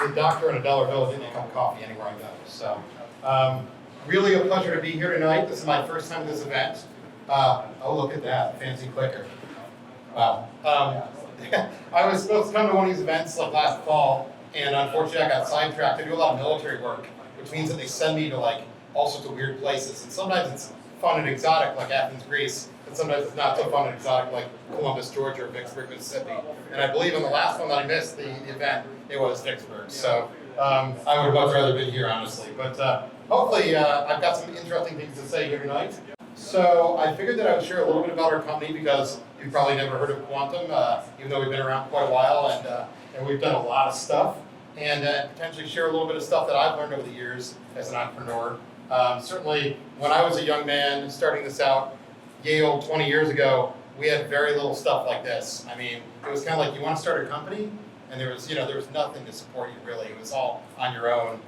The doctor and a dollar bill didn't make up coffee anywhere I go. So, really a pleasure to be here tonight. This is my first time at this event. Oh, look at that, fancy clicker. Wow. I was supposed to come to one of these events like last fall, and unfortunately I got sidetracked. I do a lot of military work, which means that they send me to like all sorts of weird places. And sometimes it's fun and exotic like Athens, Greece, and sometimes it's not so fun and exotic like Columbus, Georgia, or Vicksburg, Mississippi. And I believe in the last one that I missed, the event, it was Vicksburg. So I would have much rather been here, honestly. But hopefully I've got some interesting things to say here tonight. So I figured that I would share a little bit about our company because you've probably never heard of Quantum, even though we've been around quite a while and we've done a lot of stuff. And potentially share a little bit of stuff that I've learned over the years as an entrepreneur. Certainly, when I was a young man starting this out, Yale 20 years ago, we had very little stuff like this. I mean, it was kind of like you want to start a company, and there was nothing to support you really. It was all on your own.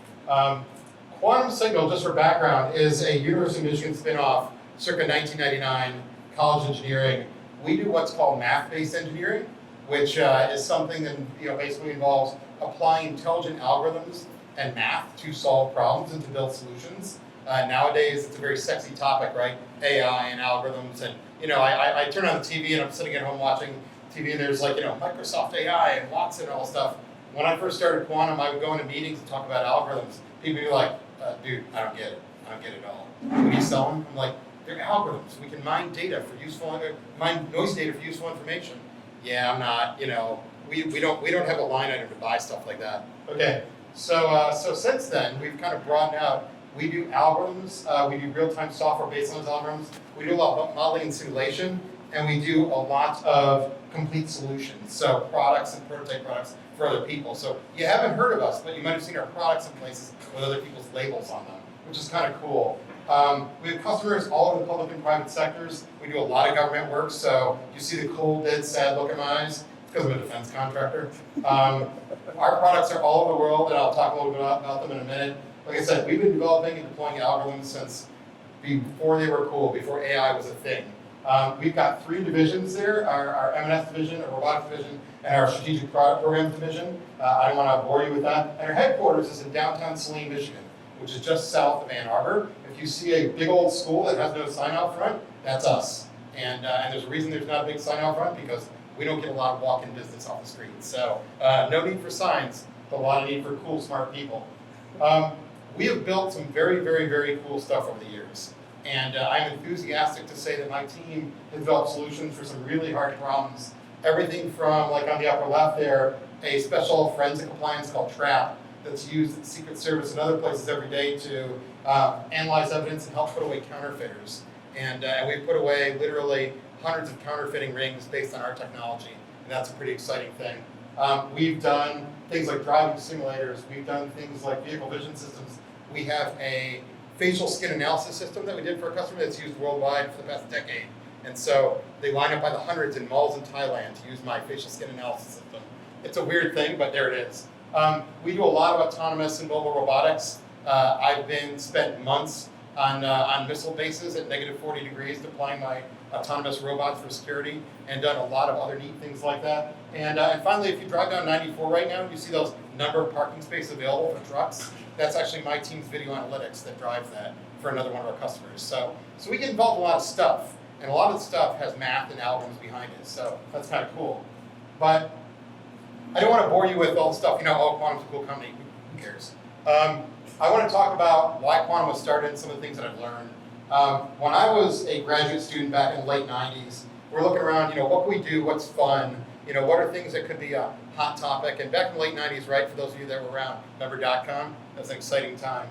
Quantum Signal, just for background, is a University of Michigan spinoff, circa 1999, college engineering. We do what's called math-based engineering, which is something that basically involves applying intelligent algorithms and math to solve problems and to build solutions. Nowadays, it's a very sexy topic, right? AI and algorithms, and I turn on the TV and I'm sitting at home watching TV, and there's like Microsoft AI and Watson and all stuff. When I first started Quantum, I would go into meetings and talk about algorithms. People would be like, "Dude, I don't get it. I don't get it at all. What do you sell them?" I'm like, "They're algorithms. We can mine data for mine noise data for useful information." Yeah, I'm not. We don't have a line item to buy stuff like that. Okay, so since then we've kind of broadened out. We do algorithms, we do real-time software based on those algorithms, we do a lot of modeling and simulation, and we do a lot of complete solutions, so products and prototype products for other people. So you haven't heard of us, but you might have seen our products in places with other people's labels on them, which is kind of cool. We have customers all over the public and private sectors. We do a lot of government work, so you see the cold, dead, sad look in my eyes. It's because I'm a defense contractor. Our products are all over the world, and I'll talk a little bit about them in a minute. Like I said, we've been developing and deploying algorithms since before they were cool, before AI was a thing. We've got 3 divisions there, our M&S division, our robotics division, and our strategic product programs division. I don't want to bore you with that. And our headquarters is in downtown Saline, Michigan, which is just south of Ann Arbor. If you see a big old school that has no sign out front, that's us. And there's a reason there's not a big sign out front, because we don't get a lot of walk-in business off the street. So no need for signs, but a lot of need for cool, smart people. We have built some very, very, very cool stuff over the years. And I'm enthusiastic to say that my team has developed solutions for some really hard problems. Everything from, like on the upper left there, a special forensic appliance called TRAP that's used at the Secret Service and other places every day to analyze evidence and help put away counterfeiters. And we've put away literally hundreds of counterfeiting rings based on our technology. And that's a pretty exciting thing. We've done things like driving simulators. We've done things like vehicle vision systems. We have a facial skin analysis system that we did for a customer that's used worldwide for the past decade. And so they line up by the hundreds in malls in Thailand to use my facial skin analysis system. It's a weird thing, but there it is. We do a lot of autonomous and mobile robotics. I've spent months on missile bases at -40 degrees deploying my autonomous robots for security, and done a lot of other neat things like that. And finally, if you drive down 94 right now, you see those number of parking spaces available for trucks. That's actually my team's video analytics that drives that for another one of our customers. So we get involved in a lot of stuff, and a lot of the stuff has math and algorithms behind it. So that's kind of cool. But I don't want to bore you with all the stuff. Oh, Quantum's a cool company. Who cares? I want to talk about why Quantum was started and some of the things that I've learned. When I was a graduate student back in the late 90s, we're looking around, what can we do, what's fun, what are things that could be a hot topic, and back in the late 90s, right, for those of you that were around, remember .com? That's an exciting time.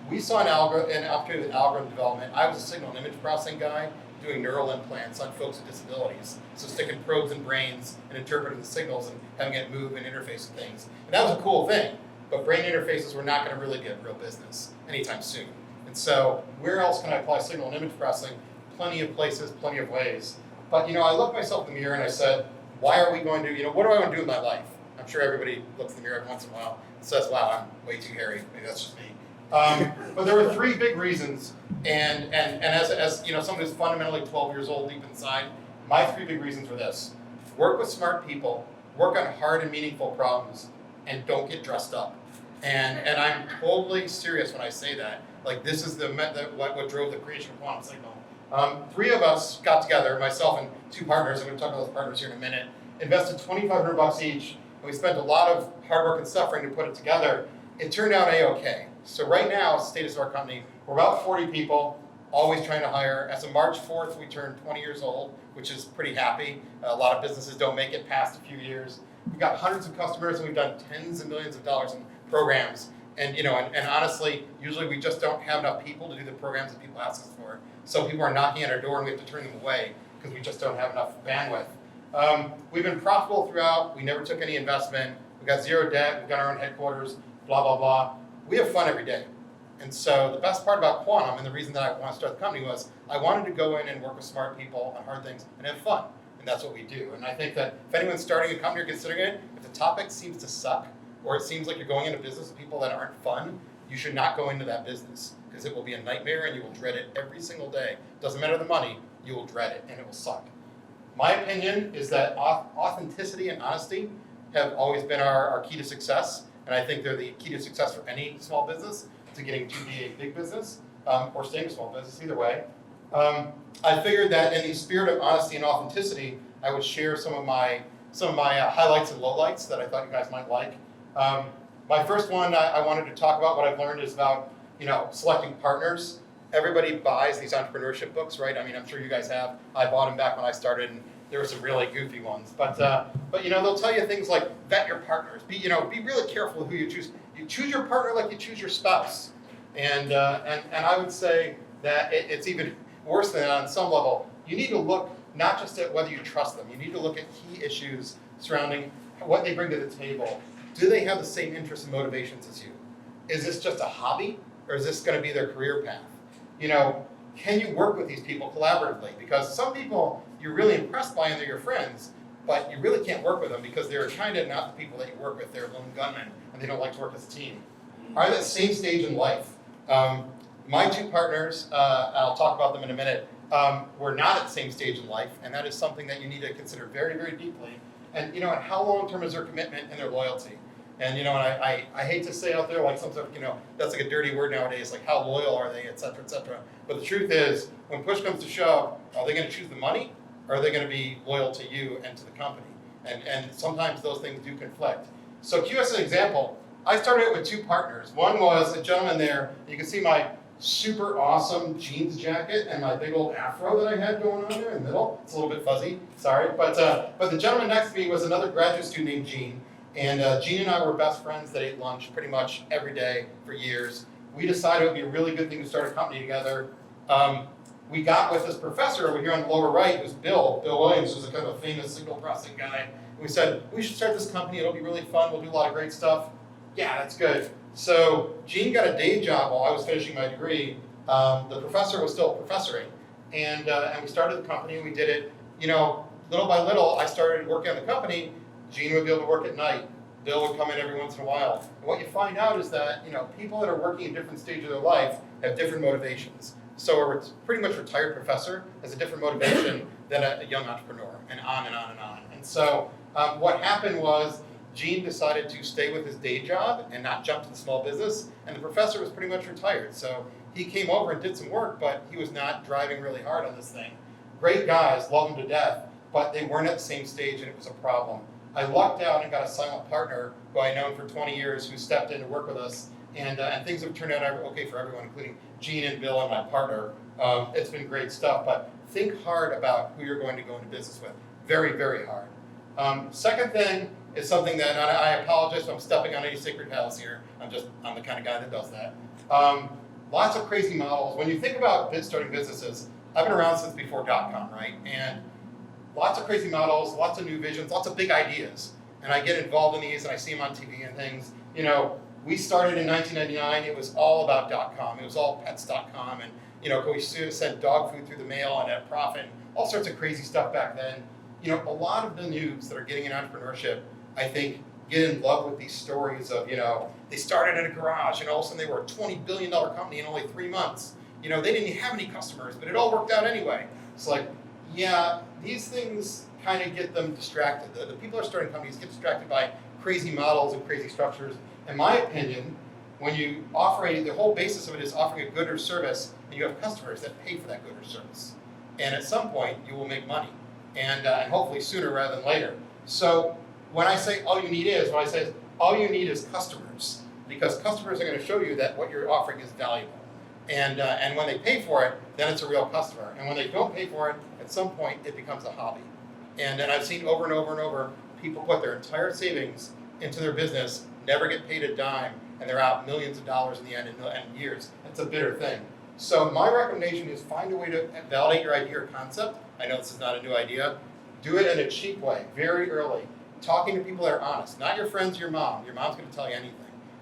We saw an opportunity with algorithm development. I was a signal and image processing guy doing neural implants on folks with disabilities. So sticking probes in brains and interpreting the signals and having it move and interface with things. And that was a cool thing, but brain interfaces were not going to really be a real business anytime soon. And so where else can I apply signal and image processing? Plenty of places, plenty of ways. But I looked myself in the mirror and I said, why are we going to, what do I want to do in my life? I'm sure everybody looks in the mirror every once in a while and says, wow, I'm way too hairy. Maybe that's just me. But there were three big reasons, and as someone who's fundamentally 12 years old deep inside, my three big reasons were this: work with smart people, work on hard and meaningful problems, and don't get dressed up. And I'm totally serious when I say that. Like, this is what drove the creation of Quantum Signal. Three of us got together, myself and two partners. I'm going to talk about those partners here in a minute. Invested $2,500 each, and we spent a lot of hard work and suffering to put it together. It turned out a-okay. So right now, status of our company, we're about 40 people, always trying to hire. As of March 4th, we turned 20 years old, which is pretty happy. A lot of businesses don't make it past a few years. We've got hundreds of customers, and we've done tens of millions of dollars in programs. And and honestly, usually we just don't have enough people to do the programs that people ask us for. So people are knocking at our door, and we have to turn them away because we just don't have enough bandwidth. We've been profitable throughout. We never took any investment. We've got zero debt. We've got our own headquarters, blah, blah, blah. We have fun every day. And so the best part about Quantum, and the reason that I want to start the company, was I wanted to go in and work with smart people on hard things and have fun. And that's what we do. And I think that if anyone's starting a company or considering it, if the topic seems to suck, or it seems like you're going into business with people that aren't fun, you should not go into that business, because it will be a nightmare and you will dread it every single day. Doesn't matter the money, you will dread it and it will suck. My opinion is that authenticity and honesty have always been our key to success. And I think they're the key to success for any small business, to getting to be a big business, or staying a small business, either way. I figured that in the spirit of honesty and authenticity, I would share some of my highlights and lowlights that I thought you guys might like. My first one I wanted to talk about, what I've learned is about selecting partners. Everybody buys these entrepreneurship books, right? I mean, I'm sure you guys have. I bought them back when I started, and there were some really goofy ones. But they'll tell you things like vet your partners. Be really careful who you choose. You choose your partner like you choose your spouse. And I would say that it's even worse than that on some level. You need to look not just at whether you trust them. You need to look at key issues surrounding what they bring to the table. Do they have the same interests and motivations as you? Is this just a hobby, or is this going to be their career path? Can you work with these people collaboratively? Because some people you're really impressed by and they're your friends, but you really can't work with them because they're kind of not the people that you work with. They're lone gunmen, and they don't like to work as a team. Are they at the same stage in life? My two partners, and I'll talk about them in a minute, were not at the same stage in life, and that is something that you need to consider very, very deeply. And and how long-term is their commitment and their loyalty? And and I hate to say out there, like some sort of, that's like a dirty word nowadays, like how loyal are they, et cetera, et cetera. But the truth is, when push comes to shove, are they going to choose the money, or are they going to be loyal to you and to the company? And sometimes those things do conflict. So Q as an example, I started it with two partners. One was a gentleman there. You can see my super awesome jeans jacket and my big old afro that I had going on there in the middle. It's a little bit fuzzy, sorry. But the gentleman next to me was another graduate student named Gene. And Gene and I were best friends that ate lunch pretty much every day for years. We decided it would be a really good thing to start a company together. We got with this professor over here on the lower right, who's Bill Williams, who's a kind of a famous signal processing guy. And we said, we should start this company, it'll be really fun, we'll do a lot of great stuff. Yeah, that's good. So Gene got a day job while I was finishing my degree. The professor was still professoring. And we started the company, and we did it, little by little. I started working on the company. Gene would be able to work at night. Bill would come in every once in a while. And what you find out is that, people that are working in different stages of their life have different motivations. So a pretty much retired professor has a different motivation than a young entrepreneur, and on and on and on. And so what happened was Gene decided to stay with his day job and not jump to the small business, and the professor was pretty much retired. So he came over and did some work, but he was not driving really hard on this thing. Great guys, love him to death, but they weren't at the same stage, and it was a problem. I lucked out and got a silent partner who I known for 20 years who stepped in to work with us, and things have turned out okay for everyone, including Gene and Bill and my partner. It's been great stuff, but think hard about who you're going to go into business with. Very, very hard. Second thing is something that, and I apologize if I'm stepping on any sacred cows here. I'm the kind of guy that does that. Lots of crazy models. When you think about starting businesses, I've been around since before .com, right? And lots of crazy models, lots of new visions, lots of big ideas. And I get involved in these and I see them on TV and things. You know, we started in 1999, it was all about .com. It was all pets.com. And, you know, we sent dog food through the mail and at profit, all sorts of crazy stuff back then. You know, a lot of the news that are getting in entrepreneurship, I think, get in love with these stories of, you know, they started in a garage and all of a sudden they were a $20 billion company in only 3 months. You know, they didn't have any customers, but it all worked out anyway. It's like, yeah, these things kind of get them distracted. The people that are starting companies get distracted by crazy models and crazy structures. In my opinion, when you offer the whole basis of it is offering a good or service, and you have customers that pay for that good or service. And at some point, you will make money, and hopefully sooner rather than later. So when I say all you need is, what I say is all you need is customers, because customers are going to show you that what you're offering is valuable. And when they pay for it, then it's a real customer. And when they don't pay for it, at some point, it becomes a hobby. And I've seen over and over and over, people put their entire savings into their business, never get paid a dime, and they're out millions of dollars in the end in years. It's a bitter thing. So my recommendation is find a way to validate your idea or concept. I know this is not a new idea. Do it in a cheap way, very early. Talking to people that are honest, not your friends, your mom. Your mom's going to tell you anything.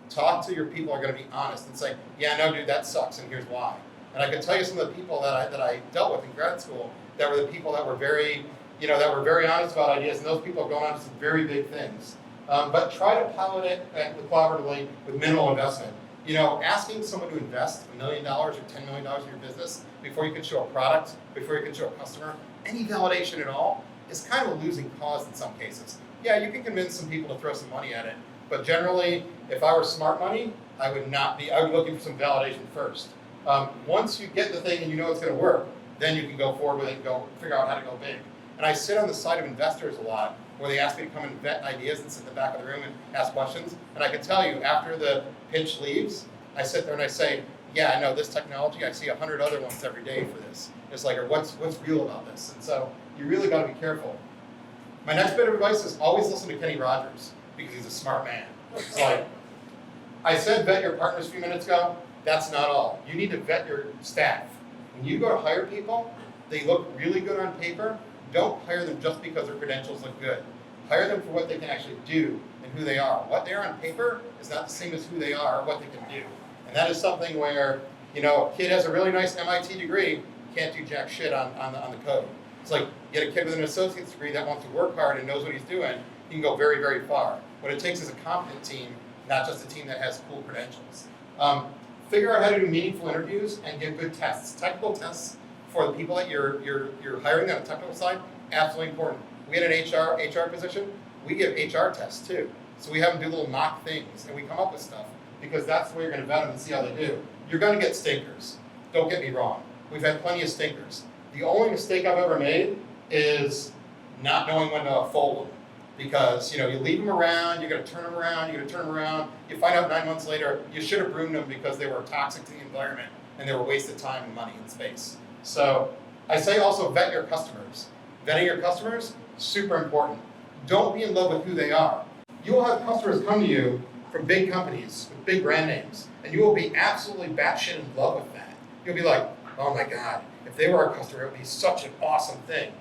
Talk to your people who are going to be honest and say, yeah, no, dude, that sucks, and here's why. And I can tell you some of the people that I dealt with in grad school that were the people that were very, that were very honest about ideas, and those people have gone on to some very big things. But try to pilot it collaboratively with minimal investment. Asking someone to invest $1 million or $10 million in your business before you can show a product, before you can show a customer, any validation at all, is kind of a losing cause in some cases. Yeah, you can convince some people to throw some money at it, but generally, if I were smart money, I would be looking for some validation first. Once you get the thing and you know it's going to work, then you can go forward with it and go figure out how to go big. And I sit on the side of investors a lot, where they ask me to come and vet ideas and sit in the back of the room and ask questions. And I can tell you, after the pitch leaves, I sit there and I say, yeah, I know this technology, I see 100 other ones every day for this. It's like, or what's real about this? And so you really got to be careful. My next bit of advice is always listen to Kenny Rogers, because he's a smart man. It's like, I said vet your partners a few minutes ago, that's not all. You need to vet your staff. When you go to hire people, they look really good on paper. Don't hire them just because their credentials look good. Hire them for what they can actually do and who they are. What they are on paper is not the same as who they are or what they can do. And that is something where, a kid has a really nice MIT degree, can't do jack shit on the code. It's like, get a kid with an associate's degree that wants to work hard and knows what he's doing, he can go very, very far. What it takes is a competent team, not just a team that has cool credentials. Figure out how to do meaningful interviews and give good tests. Technical tests for the people that you're hiring on the technical side, absolutely important. We had an HR position, we give HR tests too. So we have them do little mock things and we come up with stuff, because that's the way you're going to vet them and see how they do. You're going to get stinkers. Don't get me wrong. We've had plenty of stinkers. The only mistake I've ever made is not knowing when to fold them. Because you leave them around, you're going to turn them around, you find out 9 months later, you should have pruned them because they were toxic to the environment and they were wasted time and money and space. So I say also vet your customers. Vetting your customers, super important. Don't be in love with who they are. You will have customers come to you from big companies with big brand names, and you will be absolutely batshit in love with that. You'll be like, oh my God, if they were our customer, it would be such an awesome thing.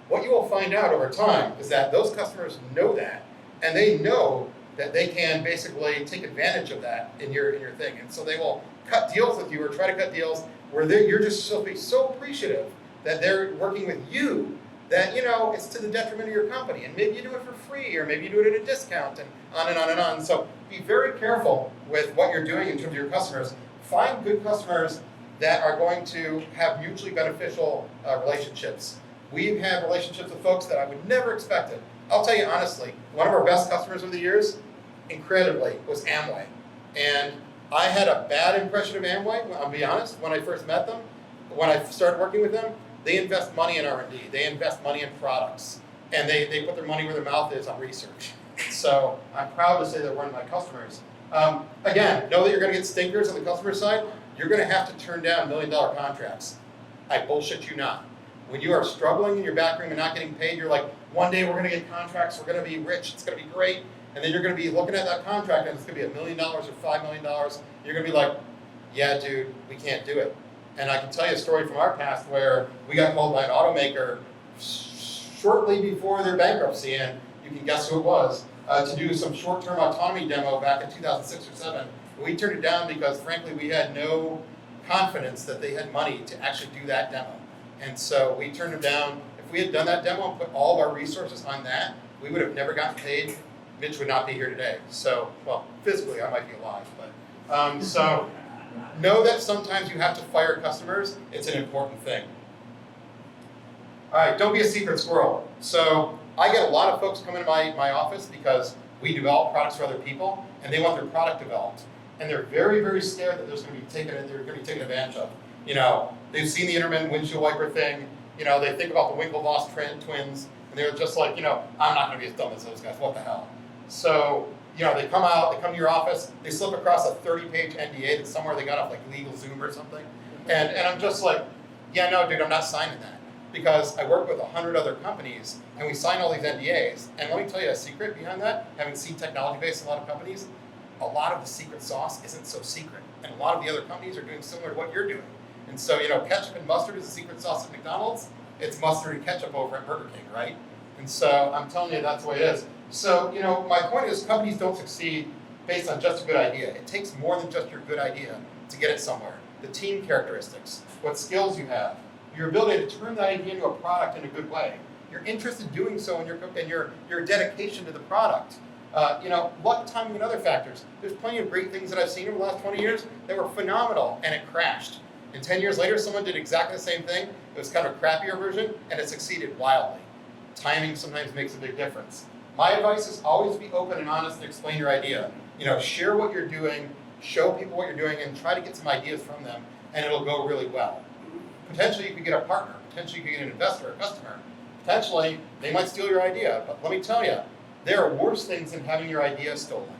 What you will find out over time is that those customers know that, and they know that they can basically take advantage of that in your thing. And so they will cut deals with you or try to cut deals where you're just so appreciative that they're working with you that, it's to the detriment of your company. And maybe you do it for free, or maybe you do it at a discount, and on and on and on. So be very careful with what you're doing in terms of your customers. Find good customers that are going to have mutually beneficial relationships. We've had relationships with folks that I would never expected. I'll tell you honestly, one of our best customers over the years, incredibly, was Amway. And I had a bad impression of Amway, I'll be honest, when I first met them. When I started working with them, they invest money in R&D, they invest money in products, and they put their money where their mouth is on research. So I'm proud to say they're one of my customers. Again, know that you're going to get stinkers on the customer side. You're going to have to turn down $1 million contracts. I bullshit you not. When you are struggling in your back room and not getting paid, you're like, one day we're going to get contracts, we're going to be rich, it's going to be great. And then you're going to be looking at that contract and it's going to be $1 million or $5 million. You're going to be like, yeah, dude, we can't do it. And I can tell you a story from our past where we got called by an automaker shortly before their bankruptcy, and you can guess who it was, to do some short-term autonomy demo back in 2006 or 7. We turned it down because, frankly, we had no confidence that they had money to actually do that demo. And so we turned them down. If we had done that demo and put all of our resources on that, we would have never gotten paid. Mitch would not be here today. So, well, physically, I might be alive, but so know that sometimes you have to fire customers. It's an important thing. All right, don't be a secret squirrel. So I get a lot of folks come into my office because we develop products for other people, and they want their product developed. And they're very, very scared that they're going to be taken advantage of. You know, they've seen the intermittent windshield wiper thing. You know, they think about the Winklevoss twins, and they're just like, you know, I'm not going to be as dumb as those guys. What the hell? So, you know, they come to your office, they slip across a 30-page NDA that somewhere they got off like LegalZoom or something. And I'm just like, yeah, no, dude, I'm not signing that. Because I work with 100 other companies, and we sign all these NDAs. And let me tell you a secret behind that, having seen technology-based in a lot of companies, a lot of the secret sauce isn't so secret. And a lot of the other companies are doing similar to what you're doing. And so, you know, ketchup and mustard is the secret sauce at McDonald's. It's mustard and ketchup over at Burger King, right? And so I'm telling you, that's the way it is. So, you know, my point is companies don't succeed based on just a good idea. It takes more than just your good idea to get it somewhere. The team characteristics, what skills you have, your ability to turn that idea into a product in a good way, your interest in doing so, and your dedication to the product. You know, luck, timing, and other factors. There's plenty of great things that I've seen over the last 20 years that were phenomenal, and it crashed. And 10 years later, someone did exactly the same thing. It was kind of a crappier version, and it succeeded wildly. Timing sometimes makes a big difference. My advice is always be open and honest and explain your idea. You know, share what you're doing, show people what you're doing, and try to get some ideas from them, and it'll go really well. Potentially, you could get a partner. Potentially, you could get an investor, a customer. Potentially, they might steal your idea. But let me tell you, there are worse things than having your idea stolen.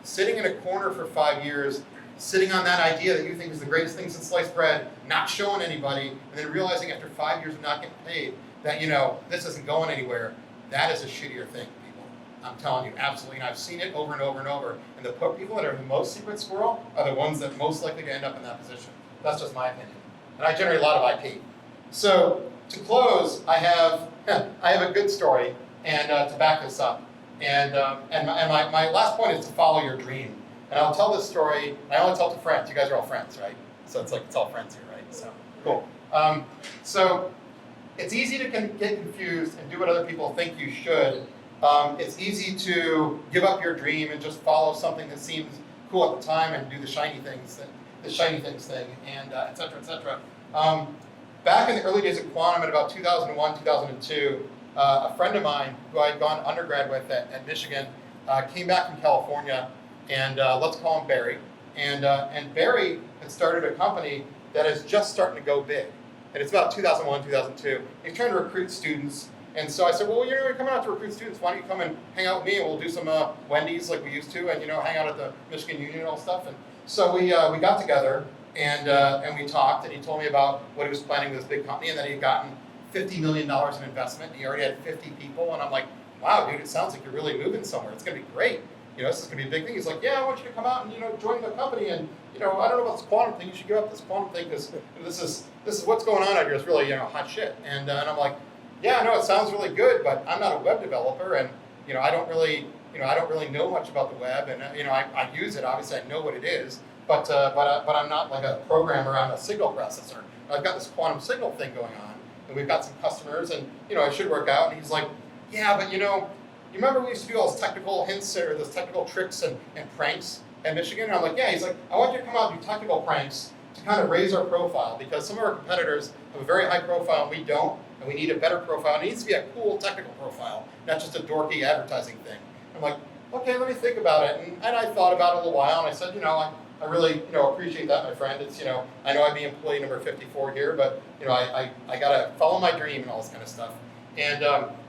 Sitting in a corner for 5 years, sitting on that idea that you think is the greatest thing since sliced bread, not showing anybody, and then realizing after 5 years of not getting paid that, you know, this isn't going anywhere, that is a shittier thing, people. I'm telling you, absolutely. And I've seen it over and over and over. And the people that are the most secret squirrel are the ones that most likely to end up in that position. That's just my opinion. And I generate a lot of IP. So to close, I have a good story and to back this up. And my last point is to follow your dream. And I'll tell this story. I only tell it to friends. You guys are all friends, right? So it's like it's all friends here, right? So cool. So it's easy to get confused and do what other people think you should. It's easy to give up your dream and just follow something that seems cool at the time and do the shiny things thing, and et cetera, et cetera. Back in the early days of quantum, at about 2001, 2002, a friend of mine who I had gone undergrad with at Michigan came back from California, and let's call him Barry. And Barry had started a company that is just starting to go big. And it's about 2001, 2002. He's trying to recruit students. And so I said, well, you know, you're coming out to recruit students. Why don't you come and hang out with me, and we'll do some Wendy's like we used to, and, you know, hang out at the Michigan Union and all stuff. And so we got together, and we talked, and he told me about what he was planning with this big company, and that he had gotten $50 million in investment, and he already had 50 people. And I'm like, wow, dude, it sounds like you're really moving somewhere. It's going to be great. You know, this is going to be a big thing. He's like, yeah, I want you to come out and, you know, join the company. And, you know, I don't know about this quantum thing. You should give up this quantum thing because this is what's going on out here. It's really, you know, hot shit. And I'm like, yeah, I know it sounds really good, but I'm not a web developer, and, you know, I don't really know much about the web. And, you know, I use it. Obviously, I know what it is, but I'm not like a programmer. I'm a signal processor. I've got this quantum signal thing going on, and we've got some customers, and, you know, it should work out. And he's like, yeah, but, you know, you remember we used to do all those technical hints or those technical tricks and pranks at Michigan? And I'm like, yeah. He's like, I want you to come out and do technical pranks to kind of raise our profile, because some of our competitors have a very high profile and we don't, and we need a better profile. And it needs to be a cool technical profile, not just a dorky advertising thing. I'm like, okay, let me think about it. And I thought about it a little while, and I said, you know, I really, you know, appreciate that, my friend. It's, you know, I know I'd be employee number 54 here, but, you know, I gotta follow my dream and all this kind of stuff. And,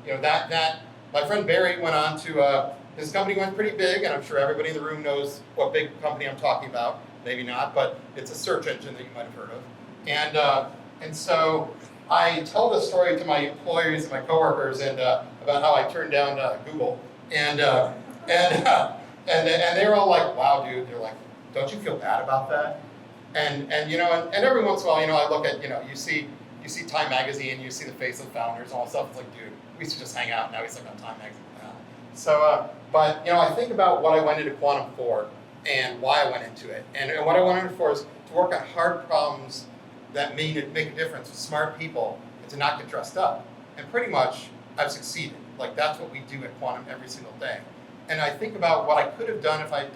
you know, that my friend Barry went on to, his company went pretty big, and I'm sure everybody in the room knows what big company I'm talking about. Maybe not, but it's a search engine that you might have heard of. And so I tell this story to my employees and my coworkers, and about how I turned down Google, and they're all like, "Wow, dude!" They're like, "Don't you feel bad about that?" And you know, and every once in a while, you know, I look at, you know, you see Time Magazine, you see the face of the founders and all that stuff. It's like, dude, we used to just hang out. Now he's like on Time Magazine. So, but you know, I think about what I went into quantum for and why I went into it. And what I went into it for is to work on hard problems that make a difference with smart people and to not get dressed up. And pretty much, I've succeeded. Like, that's what we do at Quantum every single day. And I think about what I could have done if I had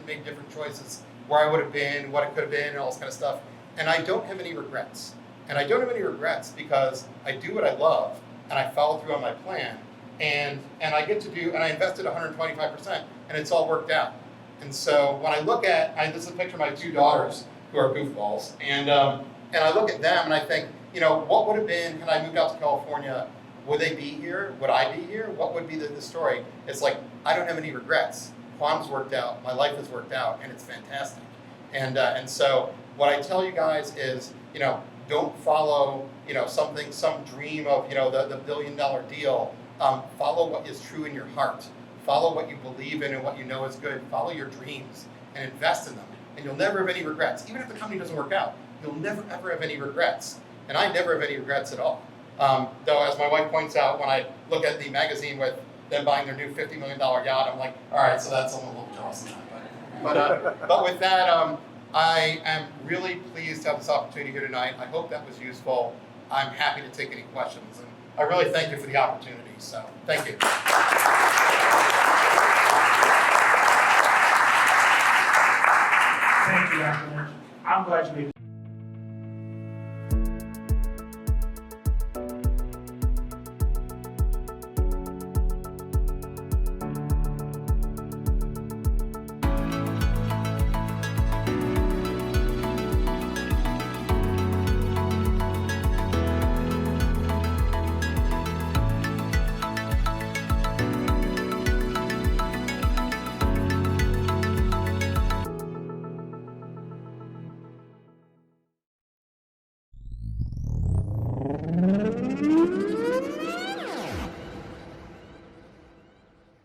made different choices, where I would have been, what it could have been, and all this kind of stuff. And I don't have any regrets. And I don't have any regrets because I do what I love, and I follow through on my plan, and I get to do, and I invested 125%, and it's all worked out. And so when I look at, this is a picture of my 2 daughters who are goofballs, and I look at them and I think, you know, what would have been, had I moved out to California, would they be here? Would I be here? What would be the story? It's like, I don't have any regrets. Quantum's worked out, my life has worked out, and it's fantastic. And so what I tell you guys is, you know, don't follow, you know, some dream of, you know, the $1 billion deal. Follow what is true in your heart. Follow what you believe in and what you know is good. Follow your dreams and invest in them. And you'll never have any regrets. Even if the company doesn't work out, you'll never ever have any regrets. And I never have any regrets at all. Though, as my wife points out, when I look at the magazine with them buying their new $50 million yacht, I'm like, all right, so that's a little jealous of that. But with that, I am really pleased to have this opportunity here tonight. I hope that was useful. I'm happy to take any questions. And I really thank you for the opportunity. So, thank you. Thank you, Dr. Lynch. I'm glad you made